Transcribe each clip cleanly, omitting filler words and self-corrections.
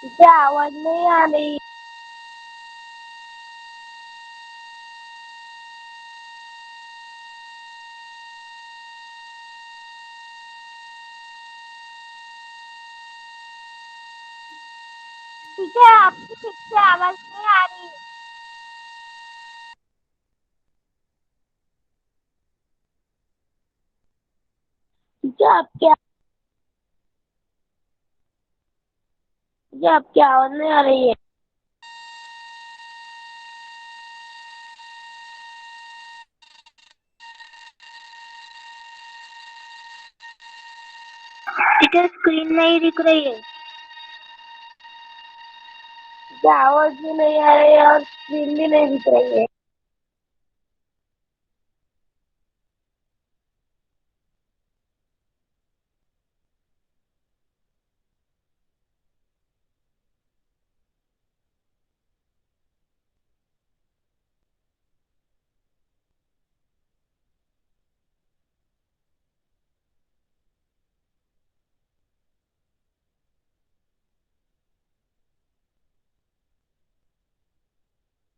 तुझे आवाज नहीं आ रही। तुझे आपकी ठीक से आवाज नहीं आ रही। तुझे आपकी आवाज नहीं आ रही है। तुझे स्क्रीन नहीं दिख रही है। तुझे आवाज भी नहीं आ रही है और स्क्रीन भी नहीं दिख रही है।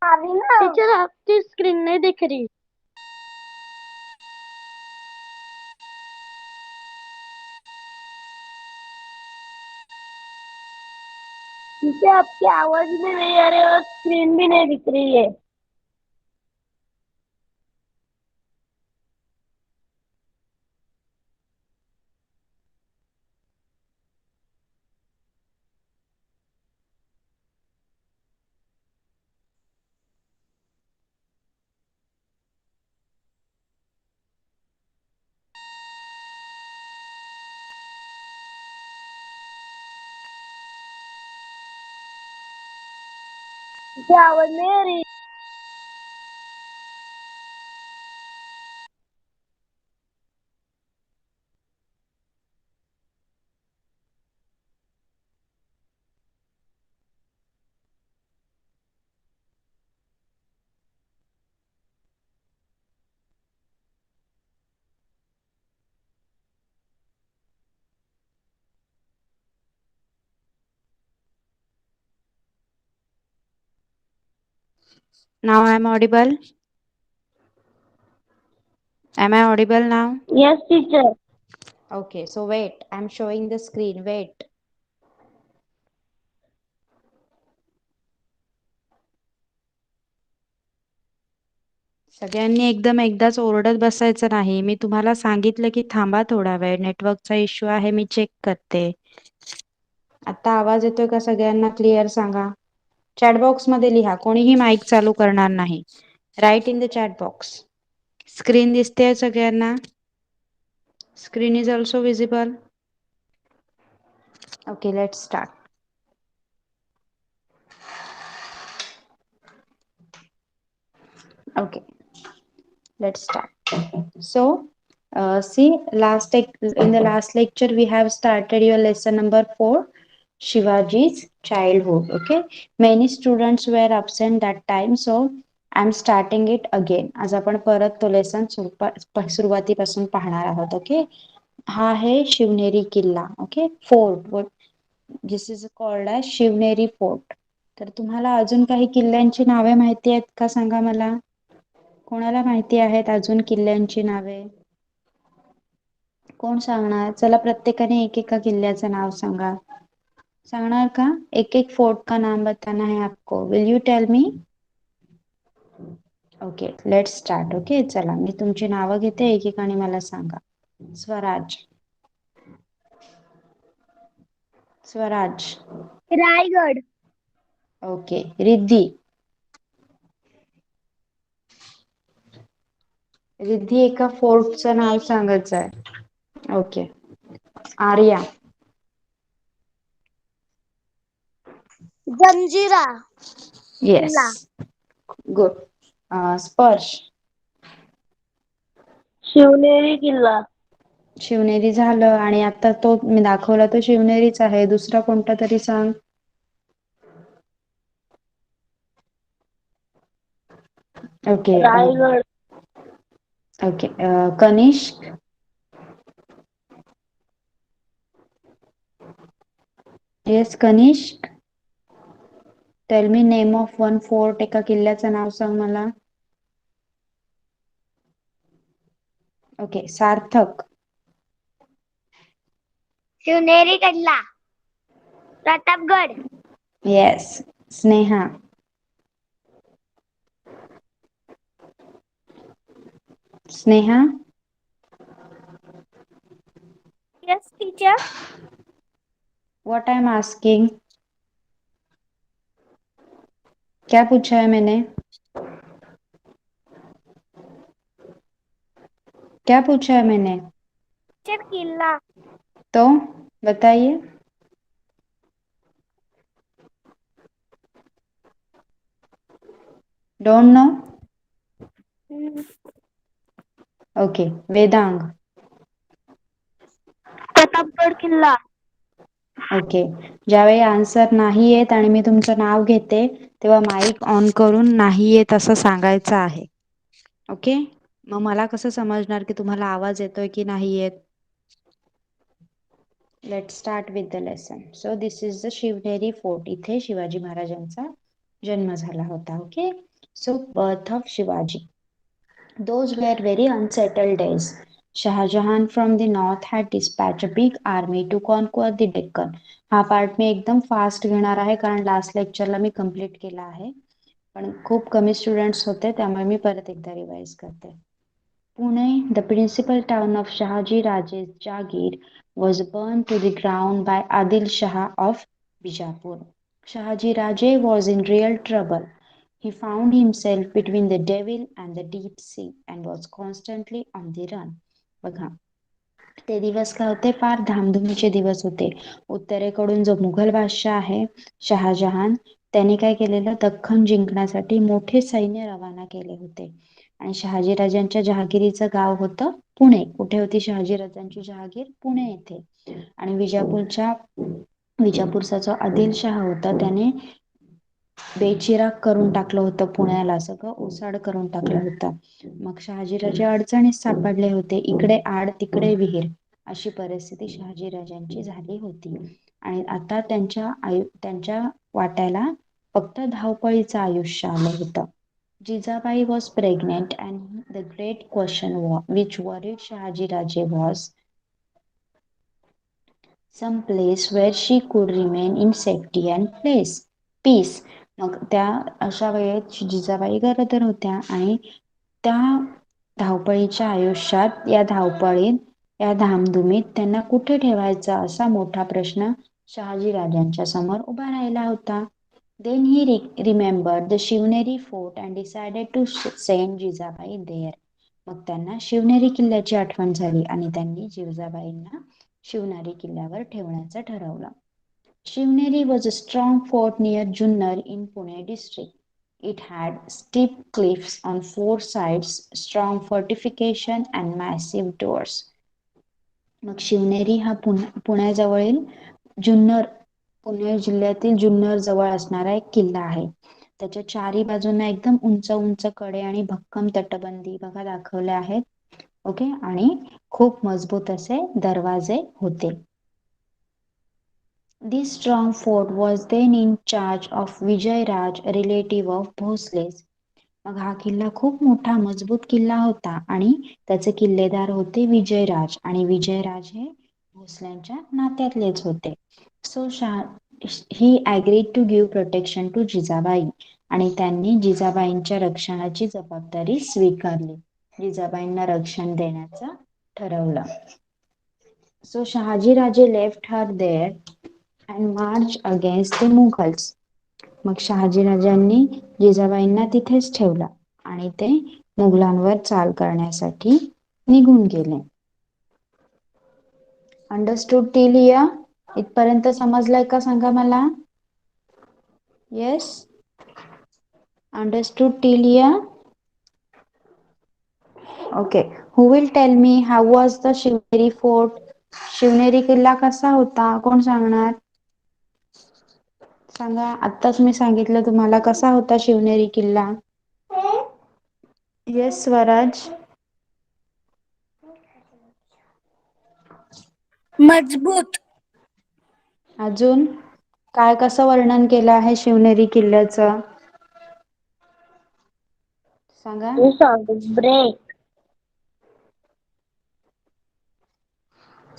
आ रही ना। टीचर आपकी स्क्रीन नहीं दिख रही। मुझे आपकी आवाज भी नहीं आ रही और स्क्रीन भी नहीं दिख रही है। मुझे आवाज नहीं आ रही। Now I'm audible. Am I audible now? Yes, teacher. Okay, so wait, I'm showing the screen. Wait. सगळ्यांनी एकदम एकदाच ओरडत बसायचं नाही. मी तुम्हाला सांगितलं की थांबा थोडा वेळ, नेटवर्कचा इश्यू आहे, मी चेक करते. आता आवाज येतोय का सगळ्यांना? क्लिअर सांगा. चॅट बॉक्स मध्ये लिहा, कोणीही माईक चालू करणार नाही. Write in the chat box. Screen दिसते सगळ्यांना? Screen is also visible. Okay, let's start. Okay, let's start. So, see, in the last lecture we have started your lesson number 4, Shivaji's childhood. Okay, many students were absent that time, so I'm starting it again. आज आपण परत तो lesson सुरुवातीपासून पाहणार आहोत. Okay, हा आहे शिवनेरी किल्ला. Okay, fort. This is called as Shivneri fort. तर तुम्हाला अजून काही किल्ल्यांची नावे माहिती आहेत का? सांगा मला. कोणाला माहिती आहेत अजून किल्ल्यांची नावे? कोण सांगणार? चला, प्रत्येकाने एकेका किल्ल्याचं नाव सांगा. सांगणार का? एक एक फोर्ट का नाम बताना है आपको. Will you tell me? Okay, let's start. Okay, चला, मी तुमची नावं घेते, एकेकाने मला सांगा. स्वराज. स्वराज. रायगड. ओके. रिद्धी. रिद्धी एका फोर्टचं नाव सांगायचं आहे. Okay. Arya. Janjira. Yes, good. स्पर्श. शिवनेरी किल्ला. शिवनेरी झालं, आणि आता तो मी दाखवला तो शिवनेरीच आहे. दुसरा कोणता तरी सांग. Okay. Raigad. Okay. Kanishk. Yes, Kanishk. Tell me name of one fort. एका किल्ल्याचं नाव सांग मला. ओके, सार्थक. शिवनेरी किल्ला, Pratapgad, yes. Sneha. Sneha. Yes teacher. What I am asking, क्या पूछा है मैंने? क्या पूछा है मैंने? टीचर किल्ला. तो बताइए. Don't know. ओके, वेदांग. प्रतापगड किल्ला. ओके, ज्यावेळी आन्सर नाही येत आणि मी तुमचं नाव घेते तेव्हा माईक ऑन करून नाही येत असं सांगायचं आहे. ओके, मग मला कसं समजणार की तुम्हाला आवाज येतोय की नाही येत? Let start with the lesson. So this is the Shivneri fort. इथे शिवाजी महाराजांचा जन्म झाला होता. Okay, so birth of Shivaji. Those were very unsettled days. Shah Jahan from the north had dispatched a big army to conquer the Deccan. हा part मी एकदम fast घेणार आहे कारण लास्ट लेक्चरला मी कंप्लीट केला आहे, पण खूप कमी स्टुडंट्स होते त्यामुळे मी परत एकदा रिवाइज करते. Pune, the principal town of Shahaji Raje's Jagir, was burned to the ground by Adil Shah of Bijapur. Shahaji Raje was in real trouble. He found himself between the devil and the deep sea and was constantly on the run. बघा, ते दिवस काय होते, फार धामधुमीचे दिवस होते. उत्तरेकडून जो मुघल बादशाह आहे शहाजहान, त्याने काय केलेलं, दख्खन जिंकण्यासाठी मोठे सैन्य रवाना केले होते. आणि शहाजीराजांच्या जहागिरीचं गाव होतं पुणे. कुठे होती शहाजीराजांची जहागीर? पुणे येथे. आणि विजापूरचा जो आदिलशहा होता त्याने बेचिराग करून टाकलं होतं पुण्याला, सगळं ओसाड करून टाकलं होतं. मग शहाजीराजे अडचणीत सापडले होते. इकडे आड तिकडे विहीर अशी परिस्थिती शहाजीराजांची झाली होती. आणि आता त्यांच्या वाट्याला फक्त धावपळीचं आयुष्य आलं होतं. Jijabai was pregnant and the great question which worried Shahajiraje was some place where she could remain in safety and peace. मग त्या अशा वेळेत जिजाबाई गरोदर होत्या आणि त्या धावपळीच्या आयुष्यात, या धावपळीत, या धामधुमीत त्यांना कुठे ठेवायचा असा मोठा प्रश्न शहाजी राजांच्या समोर उभा राहिला होता. Then he remembered the Shivneri fort and decided to send Jijabai there. मग त्यांना शिवनेरी किल्ल्याची आठवण झाली आणि त्यांनी जिजाबाईंना शिवनेरी किल्ल्यावर ठेवण्याचं ठरवलं. Shivneri was a strong fort near Junnar in Pune district. It had steep cliffs on four sides, strong fortification and massive doors. मग शिवनेरी हा पुण्याजवळील जुन्नर, पुणे जिल्ह्यातील जुन्नर जवळ असणारा एक किल्ला आहे. त्याच्या चारी बाजूंना एकदम उंच उंच कडे आणि भक्कम तटबंदी बघा दाखवल्या आहेत. ओके, आणि खूप मजबूत असे दरवाजे होते. This strong fort was then in charge of Vijayaraj, a relative of Bhosle's. मग हा किल्ला खूप मोठा मजबूत किल्ला होता आणि त्याचे किल्लेदार होते विजयराज, आणि विजयराज हे भोसल्यांच्या नात्यातलेच होते. So he agreed to give protection to Jijabai, आणि त्यांनी जिजाबाईंच्या रक्षणाची जबाबदारी स्वीकारली. जिजाबाईंना रक्षण देण्याचं ठरवलं. So Shahajiraje left her there and march against the Mughals. मग शहाजीराजांनी जिजाबाईंना तिथेच ठेवलं आणि ते मुघलांवर चाल करण्यासाठी निघून गेले. Understood till here? इथपर्यंत समजलंय का सांगा मला? Yes, understood till here? Okay, who will tell me how was the Shivneri fort? Shivneri किल्ला कसा होता? कोण सांगणार? सांगा, आत्ताच मी सांगितलं तुम्हाला, कसा होता शिवनेरी किल्ला? येस स्वराज. मजबूत. अजून? काय कसं वर्णन केलं आहे शिवनेरी किल्ल्याचं सांगा. ब्रेक.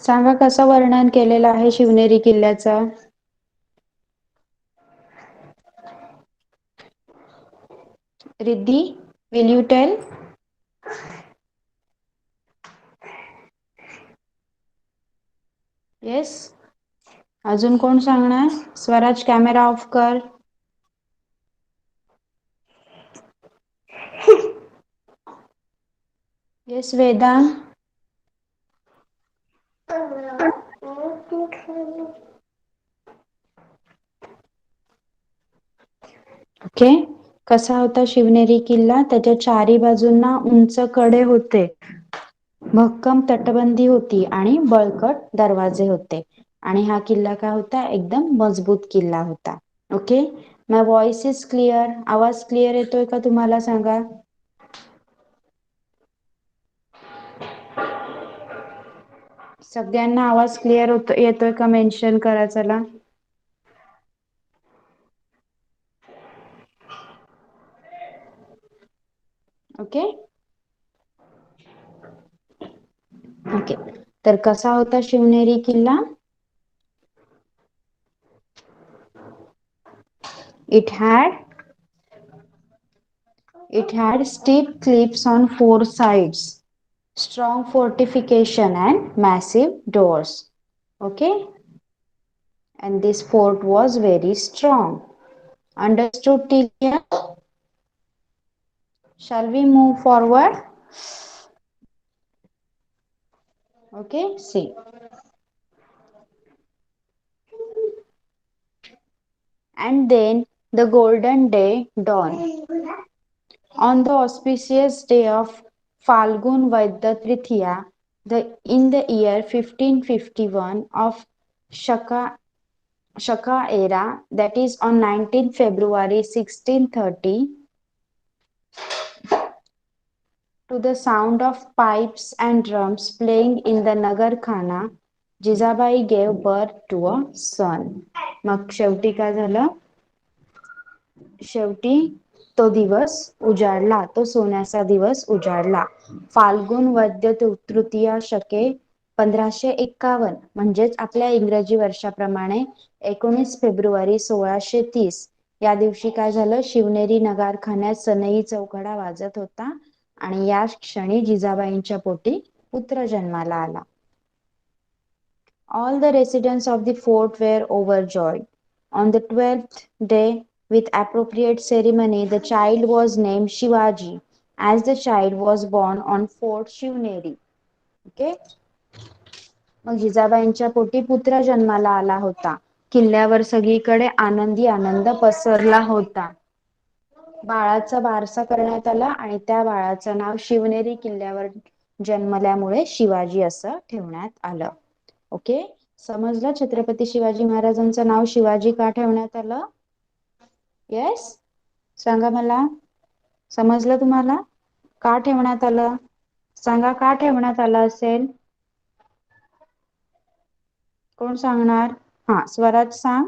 सांगा कसं वर्णन केलेलं आहे शिवनेरी किल्ल्याचं. Riddhi, will you tell? Yes. अजून कोण सांगणार? स्वराज कॅमेरा ऑफ कर. येस वेदा. ओके. कसा होता शिवनेरी किल्ला? त्याच्या चारी बाजूंना उंच कडे होते, भक्कम तटबंदी होती आणि बळकट दरवाजे होते. आणि हा किल्ला काय होता? एकदम मजबूत किल्ला होता. Okay. My voice is clear? आवाज क्लिअर येतोय का तुम्हाला? सांगा. सगळ्यांना आवाज क्लिअर येतोय का? मेन्शन करा चला. ओके. ओके. तर कसा होता शिवनेरी किल्ला? It had steep cliffs on 4 sides, strong fortification and massive doors. Okay. And this fort was very strong. Understood till here? Shall we move forward? Okay. See. And then the golden day dawned. On the auspicious day of Falgun Vaidya Tritiya, in the year 1551 of Shaka era, that is on 19 February 1630, to the sound of pipes and drums playing in the Nagar Khana, Jizabai gave birth to a son. मग शेवटी काय झालं? शेवटी तो दिवस उजाडला, तो सोन्याचा दिवस उजाडला. फाल्गुन वद्य तृतीया शके 1551 म्हणजेच आपल्या इंग्रजी वर्षाप्रमाणे 19 फेब्रुवारी 1630 या दिवशी काय झालं? शिवनेरी नगारखान्यात सनई चौघडा वाजत होता आणि या क्षणी जिजाबाईंच्या पोटी पुत्र जन्माला आला. All the residents of the fort were overjoyed. On the 12th day, with appropriate ceremony, the child was named Shivaji, as the child was born on Fort Shivneri. Okay? मग जिजाबाईंच्या पोटी पुत्र जन्माला आला होता. किल्ल्यावर सगळीकडे आनंदी आनंद पसरला होता. बाळाचा बारसा करण्यात आला आणि त्या बाळाचं नाव शिवनेरी किल्ल्यावर जन्मल्यामुळे शिवाजी असं ठेवण्यात आलं. ओके. समजलं छत्रपती शिवाजी महाराजांचं नाव शिवाजी का ठेवण्यात आलं? येस. सांगा मला. समजलं तुम्हाला? का ठेवण्यात आलं? सांगा का ठेवण्यात आलं असेल? कोण सांगणार? हा, स्वराज सांग.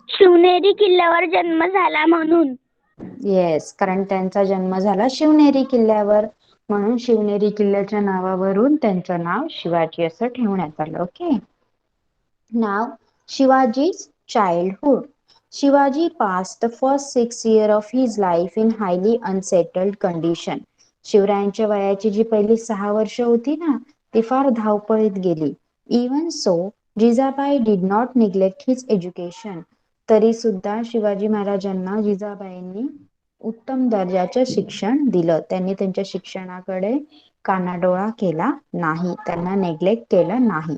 शिवनेरी किल्ल्यावर जन्म झाला म्हणून. येस, कारण त्यांचा जन्म झाला शिवनेरी किल्ल्यावर, म्हणून शिवनेरी किल्ल्याच्या नावावरून त्यांचं नाव शिवाजी असं ठेवण्यात आलं. Okay. Now शिवाजी's childhood. Shivaji passed the first 6 years of his life in highly unsettled condition. शिवरायांच्या वयाची जी पहिली 6 वर्ष होती ना, ती फार धावपळीत गेली. Even so, Jijabai did not neglect his education. तरी सुद्धा शिवाजी महाराजांना जिजाबाईंनी उत्तम दर्जाचं शिक्षण दिलं. त्यांनी त्यांच्या शिक्षणाकडे कानाडोळा केला नाही, त्यांना नेग्लेक्ट केलं नाही.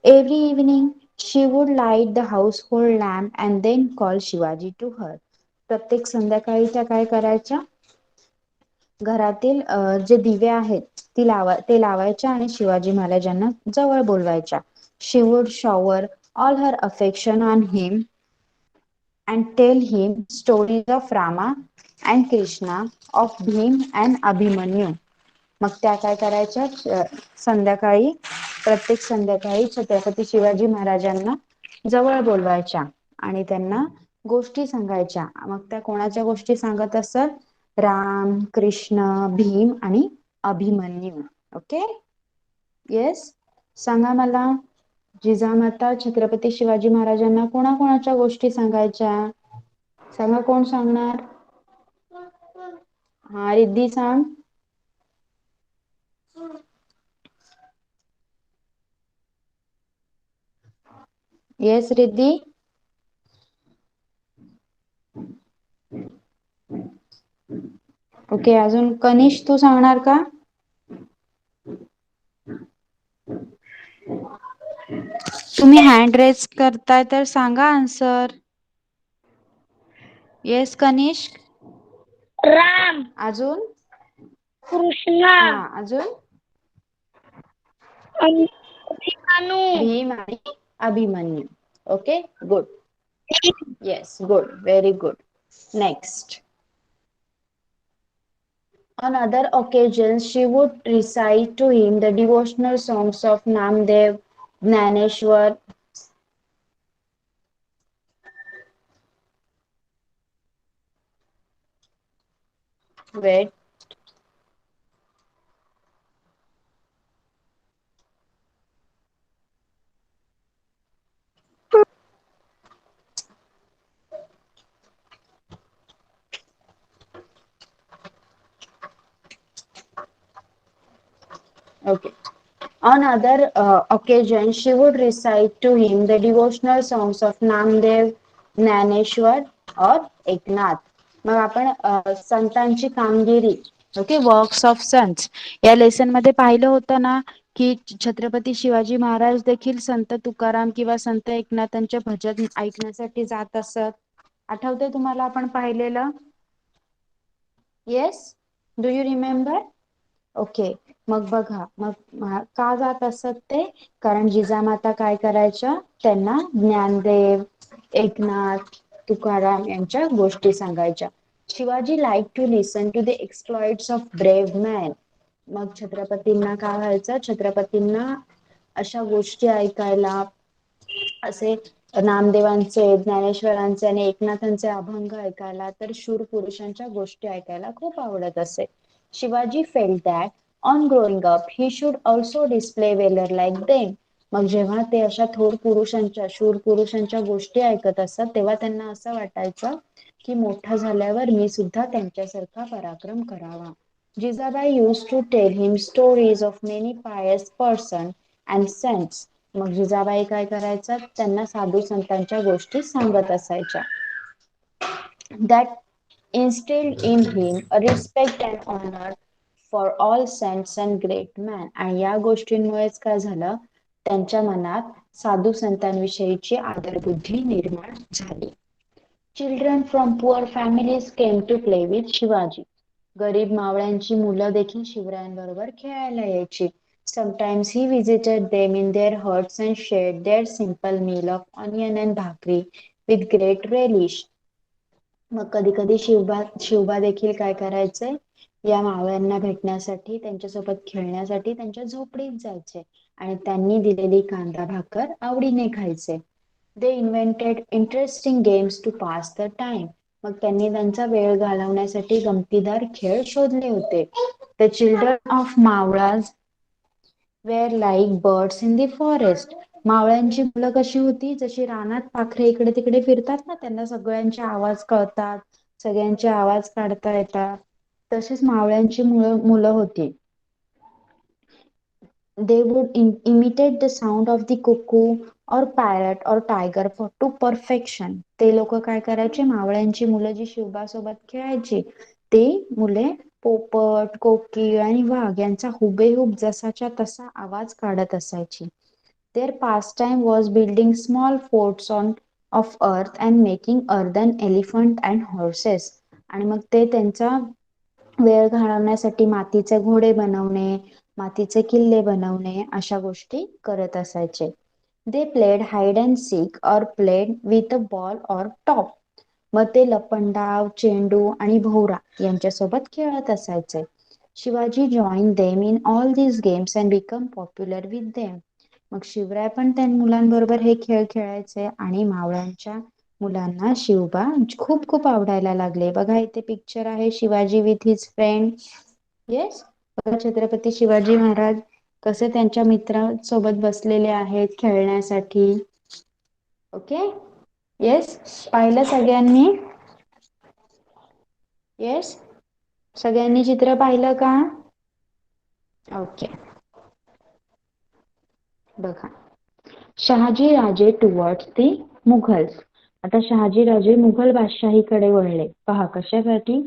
Every evening she would light the household lamp and then call Shivaji to her. प्रत्येक संध्याकाळी त्या काय करायच्या? घरातील जे दिवे आहेत ते लावायच्या आणि शिवाजी महाराजांना जवळ बोलवायच्या. She would shower all her affection on him and tell him stories of Rama and Krishna, of Bhim and Abhimanyu. मग त्या काय करायच्या? संध्याकाळी प्रत्येक संध्याकाळी छत्रपती शिवाजी महाराजांना जवळ बोलवायच्या आणि त्यांना गोष्टी सांगायच्या. मग त्या कोणाच्या गोष्टी सांगत असत? राम, कृष्ण, भीम आणि अभिमन्यू. Okay, yes. सांगा मला, जिजामाता छत्रपती शिवाजी महाराजांना कोणाकोणाच्या गोष्टी सांगायच्या? सांगा, कोण सांगणार? हा, रिद्धी सांग. येस रिद्धी. ओके, अजून कनिष तू सांगणार का? तुम्ही हँड रेज करताय तर सांगा आन्सर. येस कनिष. राम, अजून? कृष्ण, हा, अजून? अभिमन्यू. भीम आणि Abhimanyu. Okay, good. Yes, good, very good. Next. On other occasions, she would recite to him the devotional songs of Namdev, Jnaneshwar. Wait. Okay. On other occasions, she would recite to him the devotional songs of Namdev, Jnaneshwar or Eknath. मग आपण संतांची कामगिरी, okay, works of sons या lesson मध्ये पाहिलं होतं ना की छत्रपती शिवाजी महाराज देखील संत तुकाराम किंवा संत एकनाथांचे भजन ऐकण्यासाठी जात असत. आठवतंय तुम्हाला आपण पाहिलेलं? Yes, do you remember? Okay, मग बघा, मग का जात असत ते? कारण जिजामाता काय करायच्या? त्यांना ज्ञानदेव, एकनाथ, तुकाराम यांच्या गोष्टी सांगायच्या. Shivaji like to listen to the exploits of brave man. मग छत्रपतींना काय व्हायचं? छत्रपतींना अशा गोष्टी ऐकायला, असे नामदेवांचे, ज्ञानेश्वरांचे आणि एकनाथांचे अभंग ऐकायला, तर शूर पुरुषांच्या गोष्टी ऐकायला खूप आवडत असे. Shivaji felt that on growing up he should also display valor like them. मग जेव्हा ते अशा थोर पुरुषांच्या, शूर पुरुषांच्या गोष्टी ऐकत असतात तेव्हा त्यांना असं वाटायचं की मोठा झाल्यावर मी सुद्धा त्यांच्यासारखा पराक्रम करावा. Jijabai used to tell him stories of many pious person and saints. मग जिजाबाई काय करायचं? त्यांना साधू संतांच्या गोष्टी सांगत असायच्या. That instilled in him a respect and honor for all saints and great men. आणि या गोष्टींमुळेच काय झालं? त्यांच्या मनात साधू संतांविषयीची आदरबुद्धी निर्माण झाली. Children from poor families came to play with Shivaji. गरीब मावळ्यांची मुलं देखील शिवरायांबरोबर खेळायला यायची. Sometimes he visited them in their huts and shared their simple meal of onion and bhakri with great relish. मग कधी कधी शिवबा देखील काय करायचे? या मावळ्यांना भेटण्यासाठी, त्यांच्यासोबत खेळण्यासाठी त्यांच्या झोपडीत जायचे आणि त्यांनी दिलेली कांदा भाकर आवडीने खायचे. They invented interesting games to pass the time. मग त्यांनी त्यांचा वेळ घालवण्यासाठी गमतीदार खेळ शोधले होते. The children of Mavlas were like birds in the forest. मावळ्यांची मुलं कशी होती? जशी रानात पाखरे इकडे तिकडे फिरतात ना, त्यांना सगळ्यांचे आवाज कळतात, सगळ्यांचे आवाज काढता येतात, तशीच मावळ्यांची मुलं होती. They would imitate the sound of the cuckoo or parrot or tiger for to perfection. ते लोक काय करायचे? मावळ्यांची मुलं जी शिवबासोबत खेळायची ते मुले पोपट, कोकिळ आणि वाघ यांचा हुबेहूब जसाच्या तसा आवाज काढत असायची. Their pastime was building small forts of earth and making earthen elephant and horses. आणि मग ते त्यांचा वेळ घालवण्यासाठी मातीचे घोडे बनवणे, मातीचे किल्ले बनवणे अशा गोष्टी करत असायचे. They played hide and sick और प्लेड विथ अ बॉल और टॉप. मग ते लपंडाव, चेंडू आणि भोवरा यांच्यासोबत खेळत असायचे. Shivaji join them in all these games and become popular with them. मग शिवराय पण त्या मुलांबरोबर हे खेळ खेळायचे आणि मावळ्यांच्या मुलांना शिवबा खूप खूप आवडायला लागले. बघा इथे पिक्चर आहे Shivaji with his friend. Yes, बघा छत्रपती शिवाजी महाराज कसे त्यांच्या मित्रांसोबत बसलेले आहेत खेळण्यासाठी. ओके, येस, पाहिलं सगळ्यांनी? येस, सगळ्यांनी चित्र पाहिलं का? ओके, बघा शहाजी राजे टुवर्ड्स दी मुघल्स. आता शहाजी राजे मुघल बादशाहीकडे वळले. पहा कशासाठी?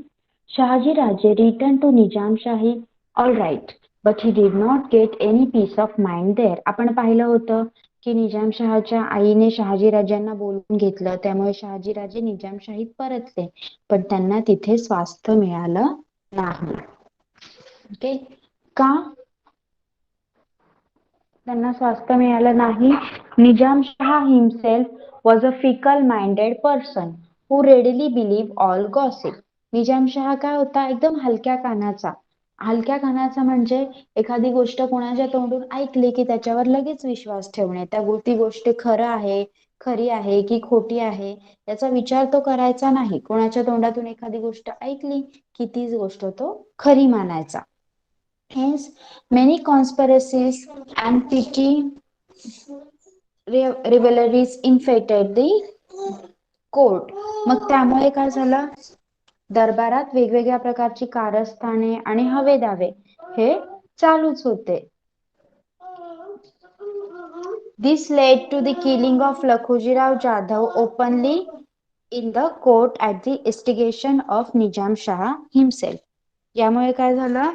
Shahaji Raje return to Nizamshahi. All right, but he did not get any peace of mind there. आपण पाहिलं होतं की निजामशहाच्या आईने शहाजी राजांना बोलून घेतलं, त्यामुळे शहाजी राजे निजामशाहीत परतले, पण त्यांना तिथे स्वास्थ्य मिळालं नाही. ओके, का त्यांना स्वास्थ्य मिळालं नाही? Nizamshah himself was a fickle minded person who readily believe all gossip. Nizamshah काय होता? एकदम हलक्या कानाचा. हलक्या कानाचा म्हणजे एखादी गोष्ट कोणाच्या तोंडून ऐकली की त्याच्यावर लगेच विश्वास ठेवणे. ती गोष्ट खरी आहे की खोटी आहे याचा विचार तो करायचा नाही. कोणाच्या तोंडातून एखादी गोष्ट ऐकली की तीच गोष्ट तो खरी मानायचा. Hence, many conspiracies and petty rivalries infected the court. मग त्यामुळे काय झालं? दरबारात वेगवेगळ्या प्रकारची कारस्थाने आणि हवेदावे हे चालूच होते. This led to the killing of Lakhujirao Jadhav openly in the court at the instigation of Nizam Shah himself. यामुळे काय झालं?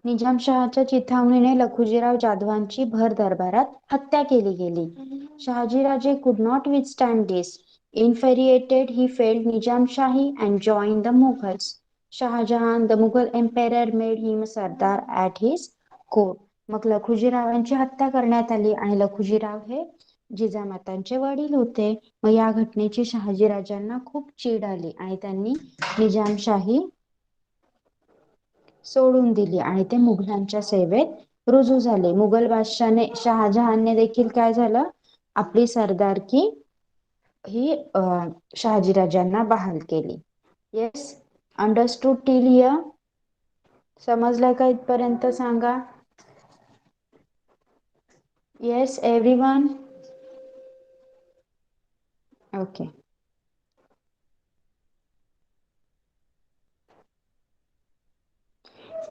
निजामशहाच्या चिथावणीने लखुजीराव जाधवांची भर दरबारात हत्या केली गेली. Shahajiraje could not withstand this. Infuriated, he failed Nizamshahi and joined the Mughals. Shahjahan, the Mughal emperor, made him Sardar at his court. मग लखुजीरावांची हत्या करण्यात आली आणि लखुजीराव हे जिजामातांचे वडील होते. मग या घटनेची शहाजीराजांना खूप चीड आली आणि त्यांनी निजामशाही सोडून दिली आणि ते मुघलांच्या सेवेत रुजू झाले. मुघल बादशाने शहाजहानने देखील काय झालं? आपली सरदारकी ही शहाजीराजांना बहाल केली. Yes, understood till here? समजलं का इथपर्यंत? सांगा. Yes everyone? Okay.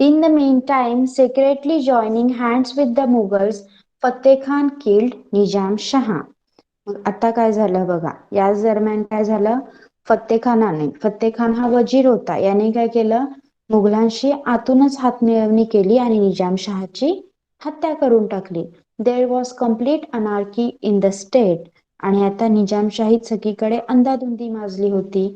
In the meantime, secretly joining hands with the Mughals, Fateh Khan killed Nizam Shah. आता काय झालं बघा, याच दरम्यान काय झालं? फत्ते खान हा वजीर होता, याने काय केलं? मुघलांशी आतूनच हातमिळवणी केली आणि निजामशहाची हत्या करून टाकली. There was complete anarchy in the state. आणि आता निजामशाहीत सगळीकडे अंधाधुंदी माजली होती.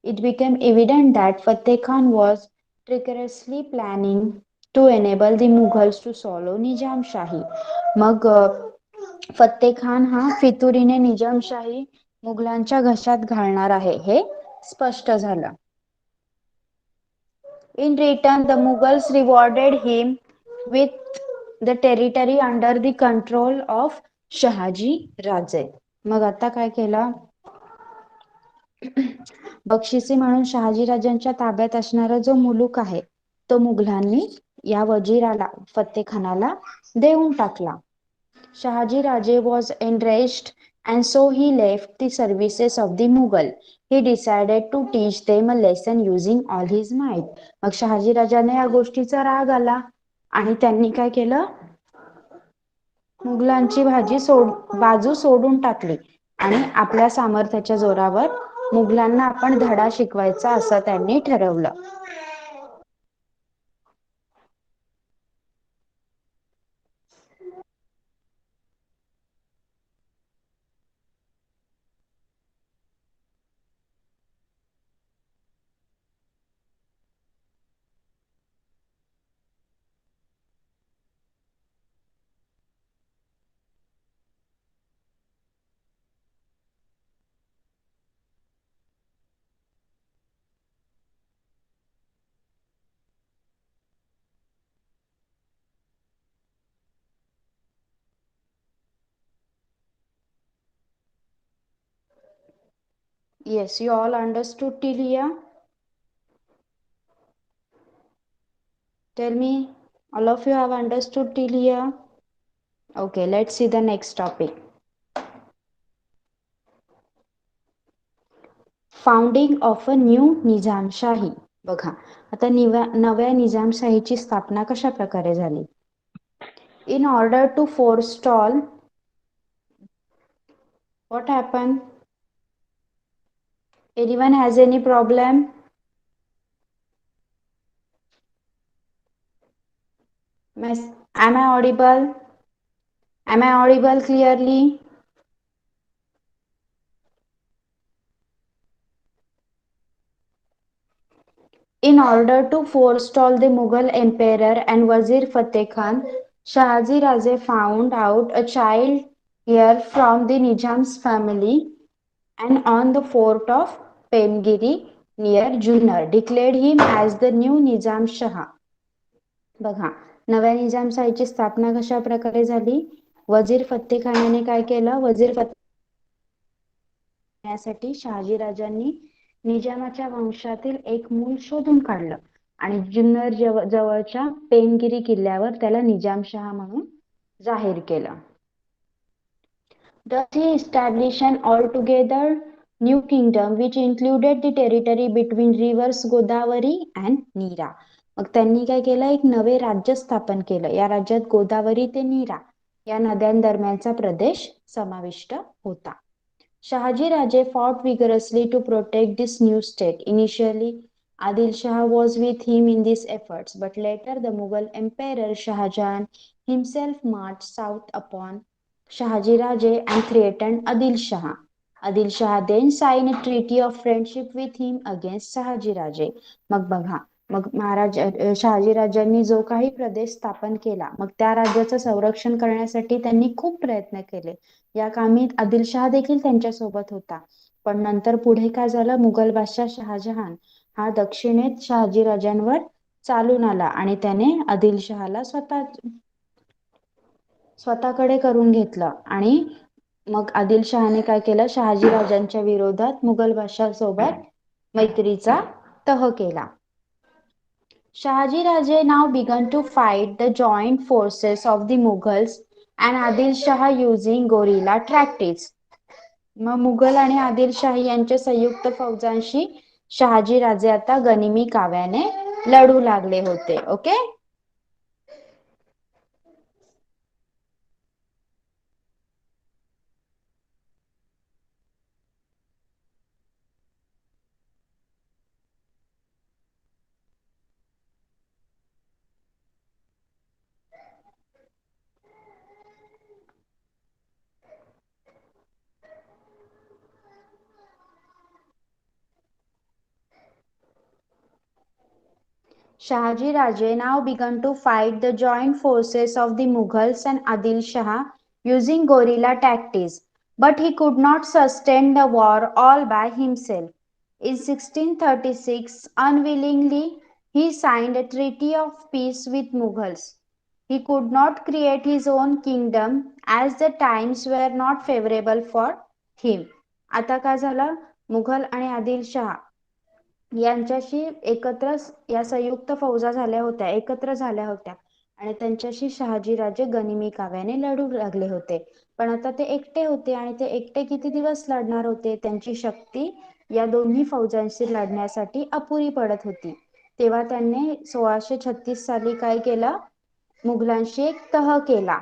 It became evident that Fatte Khan was treacherously planning to enable the Mughals to swallow Nizamshahi. मग फत्ते खान हा फितुरीने निजामशाही मुघलांच्या घशात घालणार आहे हे स्पष्ट झालं. In return, the Mughals rewarded him with the territory under the control of Shahaji राजे. मग आता काय केलं? बक्षिसी म्हणून शहाजी राजांच्या ताब्यात असणारा जो मुलूक आहे तो मुघलांनी या वजीराला फत्ते खानाला देऊन टाकला. शहाजी राजे was enraged and so he left the services of the Mughal. He decided to teach them a lesson using all his might. मग शहाजी राजाने या गोष्टीचा राग आला आणि त्यांनी काय केलं? मुघलांची बाजू सोडून टाकली आणि आपल्या सामर्थ्याच्या जोरावर मुघलांना आपण धडा शिकवायचा असं त्यांनी ठरवलं. Yes, you all understood till here? Tell me, all of you have understood till here? Okay, let's see the next topic. Founding of a new Nizamshahi. बघा आता नव्या निजामशाहीची स्थापना कशा प्रकारे झाली. In order to forestall what happened. Anyone has any problem? Am I audible? Am I audible clearly? In order to forestall the Mughal emperor and Wazir Fateh Khan, Shahaji Raje found out a child heir from the Nizam's family and on the fort of Pemgiri near Junnar declared him as the new Nizam Shah. बघा नव्या निजामशाहीची स्थापना कशा प्रकारे झाली. वजीर फत्ते खानाने काय केलं. वजीर फत्ते साठी शहाजीराजांनी निजामाच्या वंशातील एक मूल शोधून काढलं आणि जुन्नर जवळच्या पेमगिरी किल्ल्यावर त्याला निजामशाह म्हणून जाहीर केलं. Thus he established an altogether new kingdom which included the territory between rivers Godavari and Neera. मग त्यांनी काय केलं. एक नवे राज्य स्थापन केलं. या राज्यात गोदावरी ते नीरा या नद्यांदरम्यानचा प्रदेश समाविष्ट होता. Shahaji Raje fought vigorously to protect this new state. Initially, Adil Shah was with him in these efforts, but later the Mughal Emperor Shah Jahan himself marched south upon Shahaji Raje and threatened Adil Shah. Adil Shah then signed a treaty of friendship with him against Shahaji Raje. मग बघा मग महाराज शहाजीराजांनी जो काही प्रदेश स्थापन केला मग त्या राज्याचं संरक्षण करण्यासाठी त्यांनी खूप प्रयत्न केले. या कामी आदिलशहा देखील त्यांच्यासोबत होता. पण नंतर पुढे काय झालं. मुघल बादशाह शहाजहान हा दक्षिणेत शहाजीराजांवर चालून आला आणि त्याने आदिलशहाला स्वतःकडे करून घेतलं आणि मग आदिलशहाने काय केलं. शहाजीराजांच्या विरोधात मुघल बादशाह सोबत मैत्रीचा तह केला. Shahaji Raje now began to fight the joint forces of the Mughals and Adil Shah using guerrilla tactics. मग मुघल आणि आदिलशाही यांच्या संयुक्त फौजांशी शहाजी राजे आता गनिमी काव्याने लढू लागले होते. Okay. Shahaji Raje now began to fight the joint forces of the Mughals and Adil Shah using guerrilla tactics, but he could not sustain the war all by himself. In 1636, unwillingly, he signed a treaty of peace with Mughals. He could not create his own kingdom as the times were not favorable for him. आता काय झालं. मुघल आणि आदिलशाह यांच्याशी एकत्र या संयुक्त फौजा झाल्या होत्या. एकत्र झाल्या होत्या आणि त्यांच्याशी शहाजीराजे गनिमी काव्याने लढू लागले होते. पण आता ते एकटे होते आणि ते एकटे किती दिवस लढणार होते. त्यांची शक्ती या दोन्ही फौजांशी लढण्यासाठी अपुरी पडत होती. तेव्हा त्यांनी 1636 साली काय केलं. मुघलांशी एक तह केला.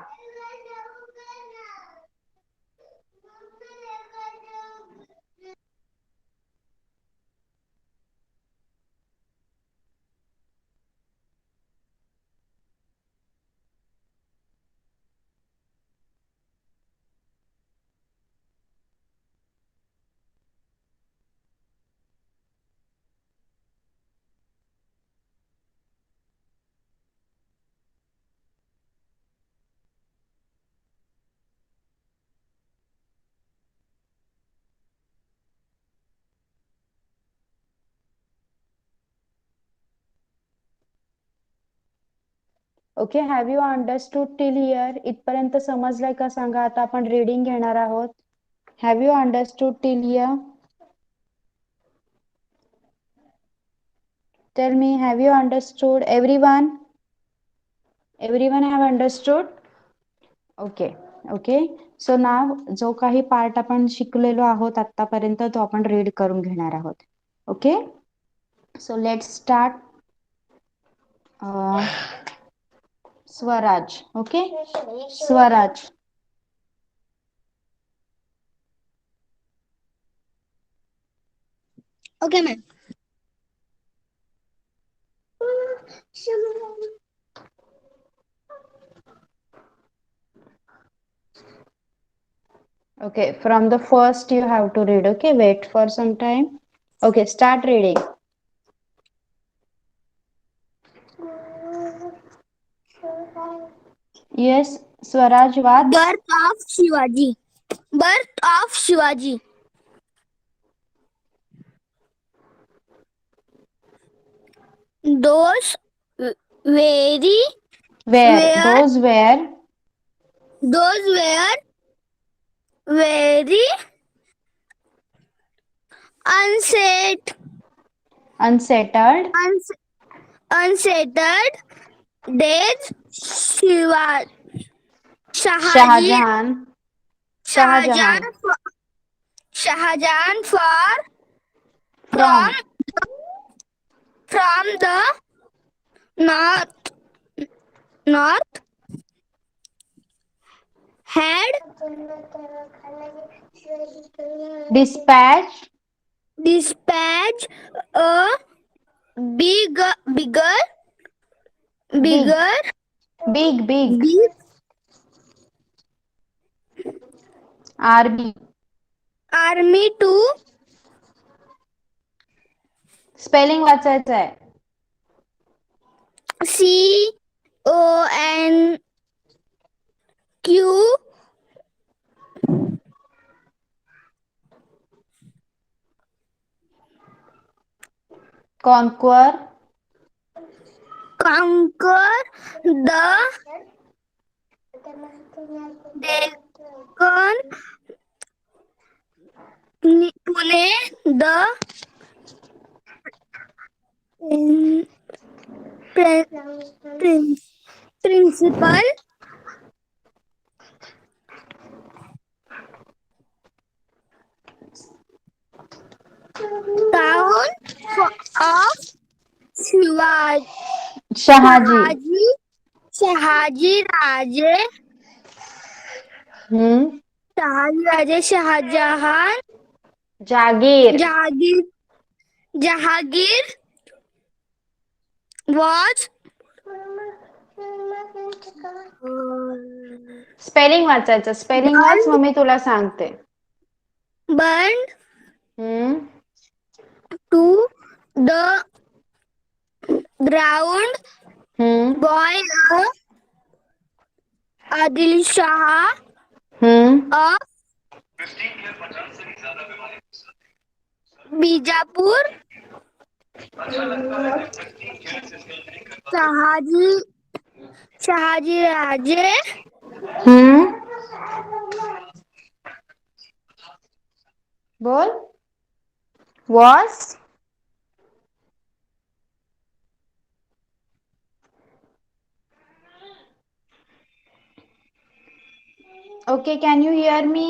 Okay. Have you understood till here. इथपर्यंत समजलंय का सांगा. आता आपण रीडिंग घेणार आहोत. Have you understood till here. Tell me, have you understood? Everyone have understood? Okay. Okay. So नाव जो काही पार्ट आपण शिकलेलो आहोत आतापर्यंत तो आपण रीड करून घेणार आहोत. Okay. So let's start. Swaraj. Okay. Swaraj. Okay, ma'am. Okay, from the first you have to read. Okay, wait for some time. Okay, start reading. Yes, Swaraj, what? Birth of Shivaji. Birth of Shivaji. Those very Where? were Those were those were very unset, unsettled. uns, unsettled days. Shahaji Shahjahan. Shahjahan Shahjahan. Shahjahan for from From. from the north north had Dispatched. dispatched a bigger Big. bigger Big. big Army. army to Spelling वाचायचं आहे. CONQ Conquer. conquer the Deccan Pune the um, pri- prin- principal town of Shivaji Shahaji. Shahaji Shahaji Raje Hmm. Shahaji Raje Shahjahan Jagir. Jahangir Jahangir was spelling वाचायचं. Spelling वाच, burned mummy तुला सांगते. burned हम्म. to the ground हम्म. by Adil Shah हम्म. of Bijapur Shahaji Shahaji Raje हम्म. बोल. Was. Okay, can you hear me?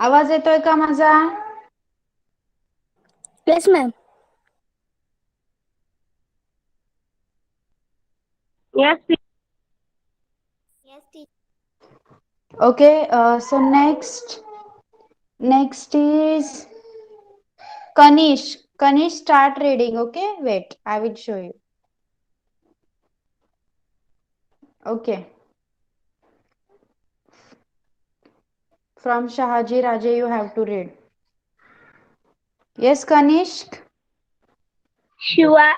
आवाज येतोय का माझा? yes ma'am yes okay. So next is Kanish. Kanish, start reading. Okay, wait, I will show you. Okay, from Shahaji Raje you have to read. Yes, Kanish. Shivaji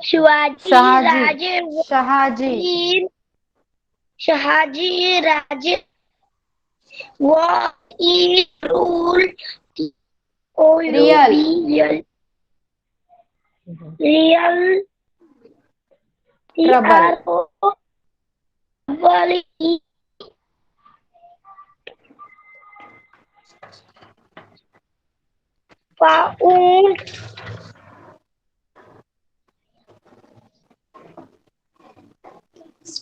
Shahaji. Raje Shahaji. Shahaji Raje was he ruled Real. real Trouble. Valley found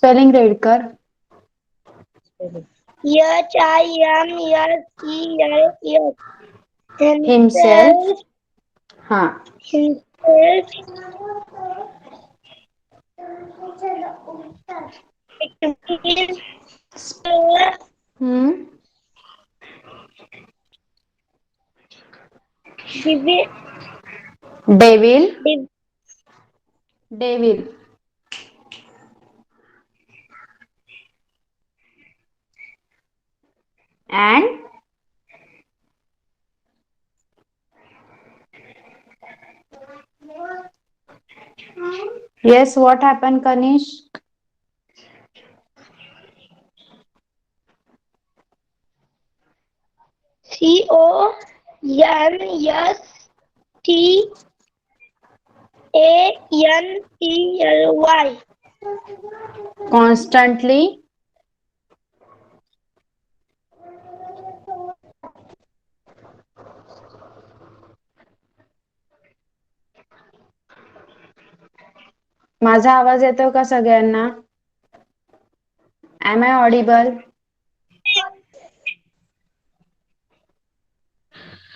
spelling read कर. HIMSELF. Himself. Himself. हाँ. Himself. It means Hmm. divi- Devil. div- Devil. And yes, what happened, Kanish? CONSTANTLY. Constantly. माझा आवाज येतो का सगळ्यांना? Am I audible?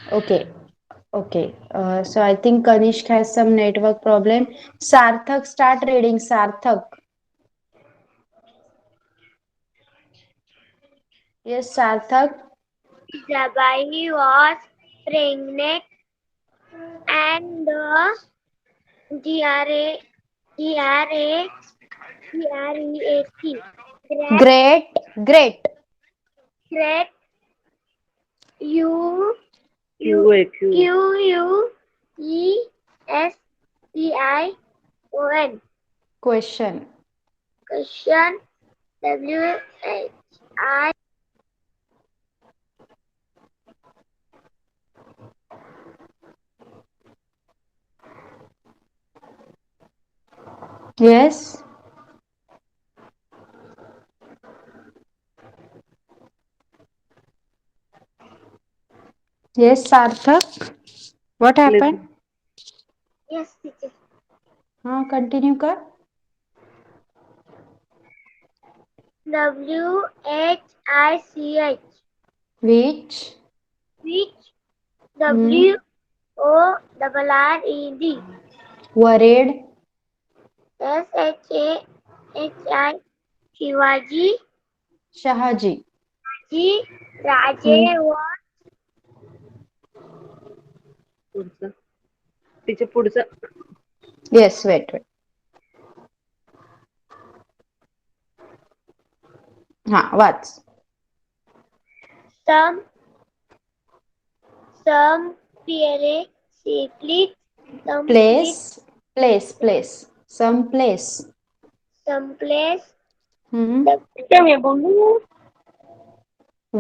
Okay. Okay. So I think Kanishk has some network problem. Sarthak, start reading. Sarthak. Yes, Sarthak. Zabai was pregnant and the GRA, GRA, GREAT. Great. Great. Great QUESTION. Question. Question WHI. Yes. Yes, Sarthak. What happened? Yes, teacher. हाँ, continue कर. WHICH. Which? Which Hmm. WORRED. Worried. SHAHI. Shivaji. Shahaji. Ji. Hmm. Raje was पुढचं तिचे पुढचं Yes, wait, wait. हाँ, वाच. some place safely Place. Place. Place. Some place. someplace Hmm. क्या मैं बोलूं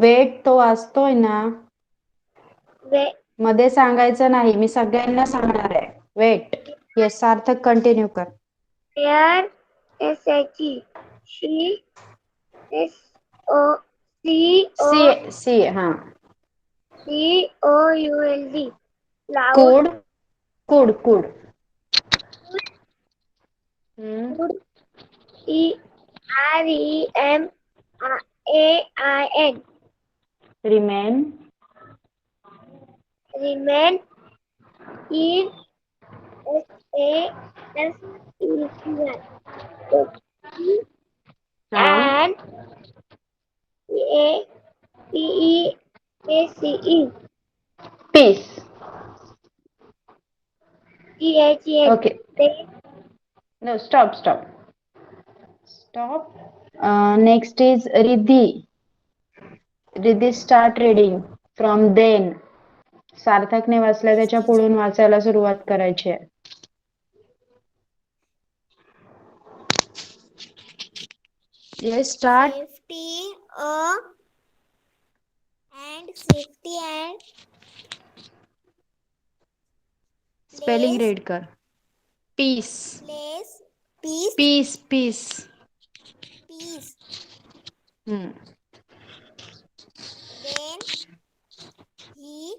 weight तो वाचतोय ना. where मध्ये सांगायचं नाही, मी सगळ्यांना सांगणार आहे. वेट. येस, सार्थक कंटिन्यू कर. SHE she SOCOCOULD see. See. हाँ. loud कुड. कुड. कुड. Hmm. would REMAIN Remain. remain in SASECY हाँ. and PEACE Peace. THEH Okay. No, stop, stop. Stop. Next is Riddhi. Riddhi, start reading from then. सार्थकने वाचलं Yes, त्याच्या teacher. पुढून वाचायला सुरुवात करायची आहे. Yes, start. Safety and Spelling place, read कर. Peace. place, peace, Peace. Peace. peace. Hmm. Then he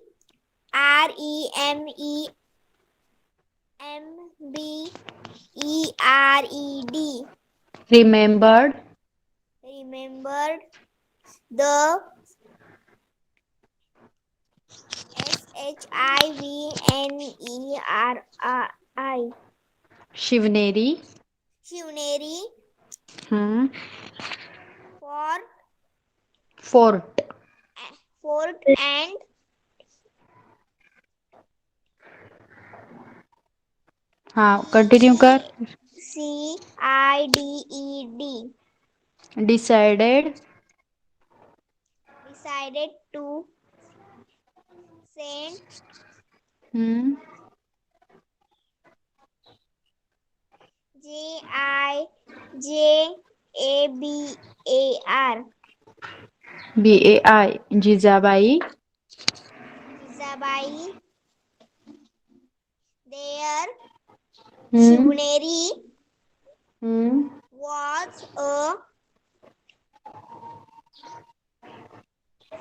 REMEMBERED remembered, remembered the Shivneri, Shivneri, Shivneri hmm, fort, fort, fort and हाँ continue कर. Decided Decided, decided to send hmm, Jijabar bai, Jizabai, Jijabai their hmm, Shivneri hmm, was a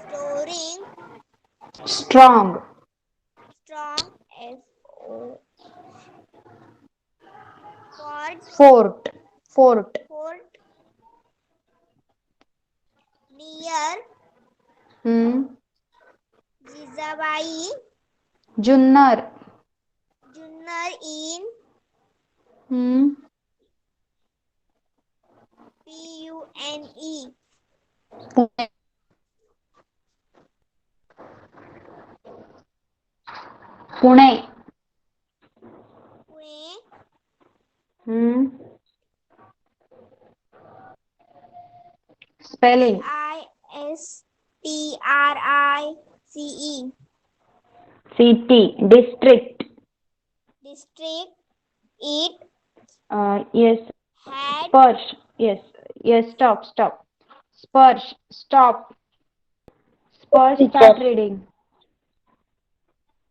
storing strong, strong S-O fort fort, fort, fort near hmm, Jijabai Junnar, Junnar in hmm, Pune Pune, Pune, Pune hmm, spelling, District city, district, district it yes, had Sparsh, yes, yes, stop, Sparsh, stop, Sparsh, start Teacher. reading.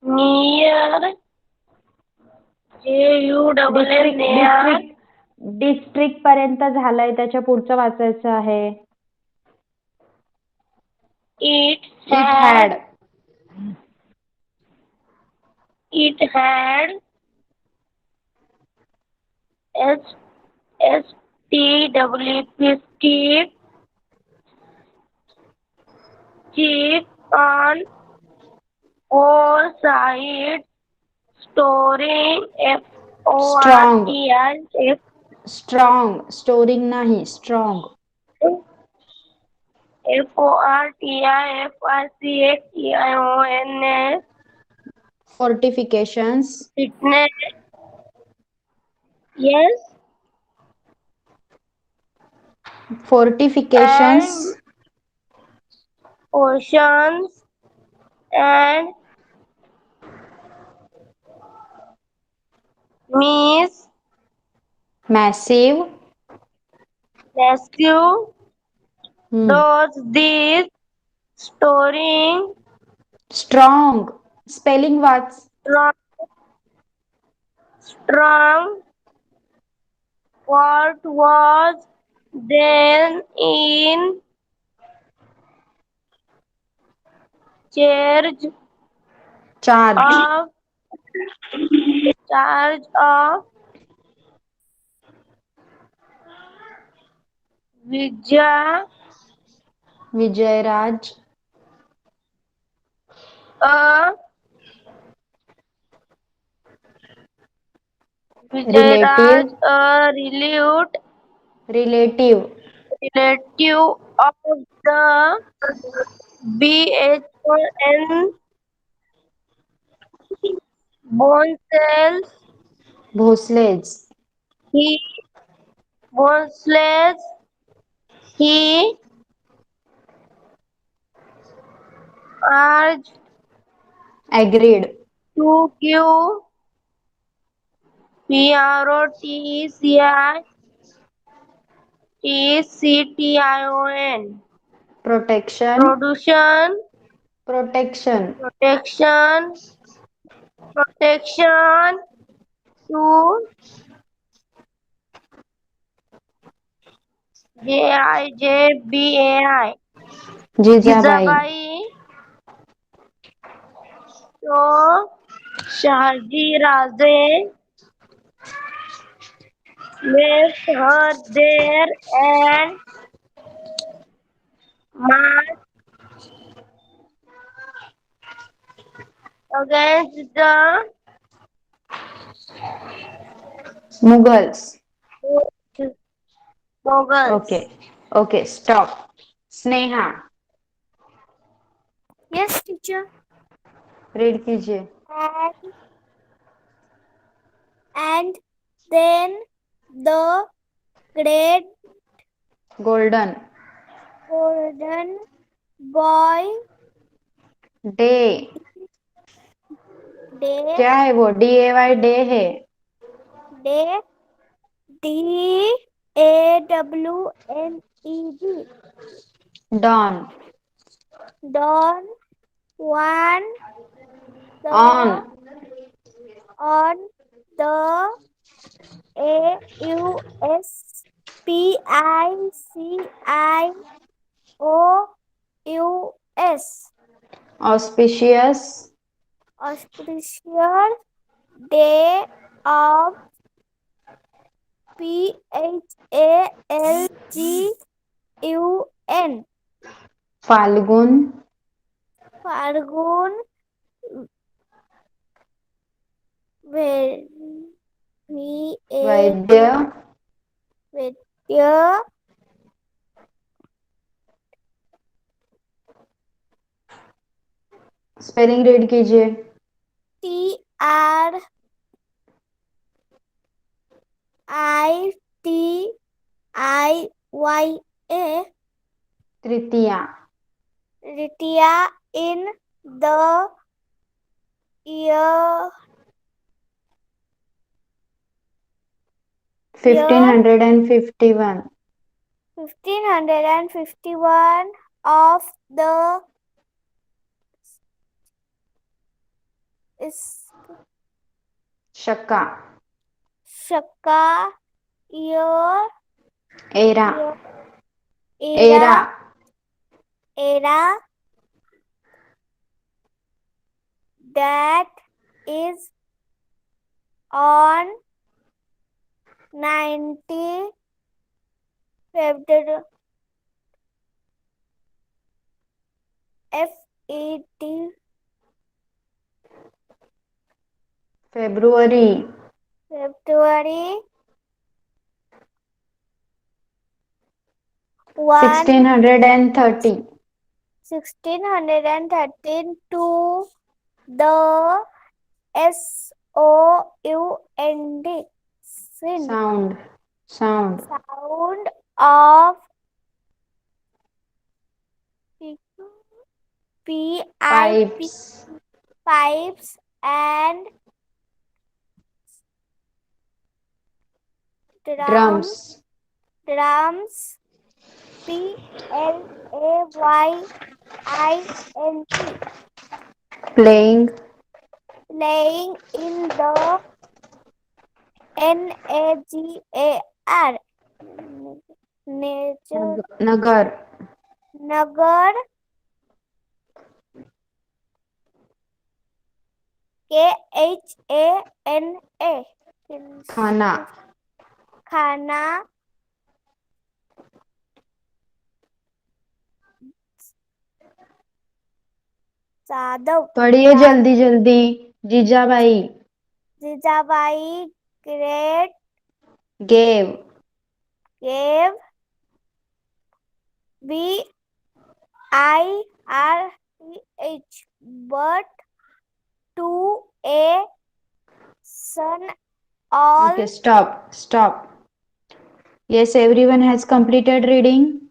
Near JUNN near district पर्यंत झालंय, त्याच्या पुढचं वाचायचं आहे. it It had had, it had STWP chief on all sides storing strong, FORTIF strong, storing नाही, strong, FORTIFICATION fortifications, fitness yes fortifications, and oceans and Miss massive, Rescue hmm, does this storing strong, spelling watch, strong, strong what was then in charge charge, of charge of Vijay Vijay a Vijayaraj relative, a relieved relative, relative of the BHON bone cells Bhosles, he Bosles he urged agreed, to give PROTCITCTION protection, production protection, protection protection to JIJBAI Jizabai, Jizabai तो शहाजी राजे left her there and marched against the Mughals. Mughals. Okay. Okay, stop. Sneha, Yes, teacher. read कीजिए. And then the great Golden. golden boy Day. day क्या है वो? DAY day है. day DAWNED Dawn. dawn one the On. on the AUSPICIOUS Auspicious. auspicious day of PHALGUN Falgun. Fargun Vaidya. Vidya Spelling read कीजिए. TRITIYA Tritiya. Ritya in the year 1551. 1551 of the Shaka. Shaka year Era. era era that is on 90 February FED February. February 1 1630. 1613 to the SOUND Sound. Sound. sound of PIP Pipes. pipes and Drums. drums PLAYINT Playing. playing in the NAGAR nature Nagar. Nagar KHANA Khana. खाना जादव पढ़िए जल्दी जल्दी. Jijabai. Jijabai great Gave. gave BIRTH but to a son all Okay, stop. Stop. Yes, everyone has completed reading.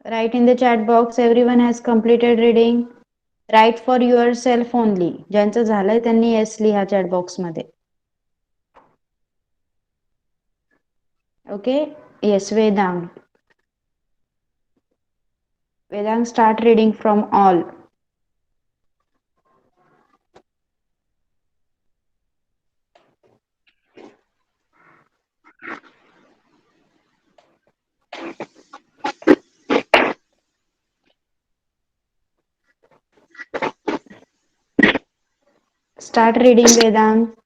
Write in the chat box. Everyone has completed reading. Write for yourself only. ज्यांचं झालंय त्यांनी yes लिहा chat box मध्ये. Okay. Yes, Vedang. Vedang, start reading from all. Start reading, Vedang.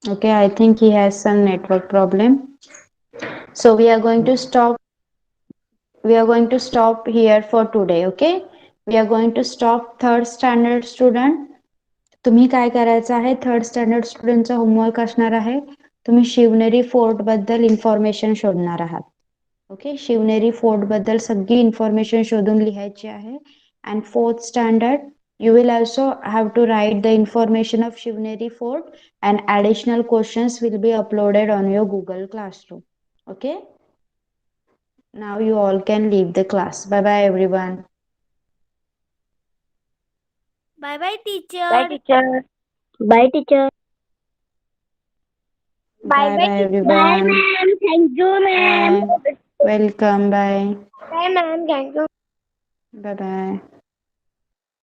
Okay, I think he has some network problem. So we are going to stop. We are going to stop here for today. Okay, we are going to stop third standard student. तुम्ही काय करायचं आहे, third standard स्टुडंटचा homework असणार आहे. तुम्ही Shivneri fort बद्दल information शोधणार आहात. ओके, शिवनेरी फोर्ट बद्दल सगळी इन्फॉर्मेशन शोधून लिहायची आहे. And fourth standard you will also have to write the information of Shivneri Fort, and additional questions will be uploaded on your Google Classroom. Okay, now you all can leave the class. Bye bye everyone. Bye bye, teacher. Bye, teacher. Bye, teacher. Bye bye Bye, everyone. ma'am. Thank you, ma'am. Bye. Welcome. Bye. Bye, ma'am. Thank you. Bye bye.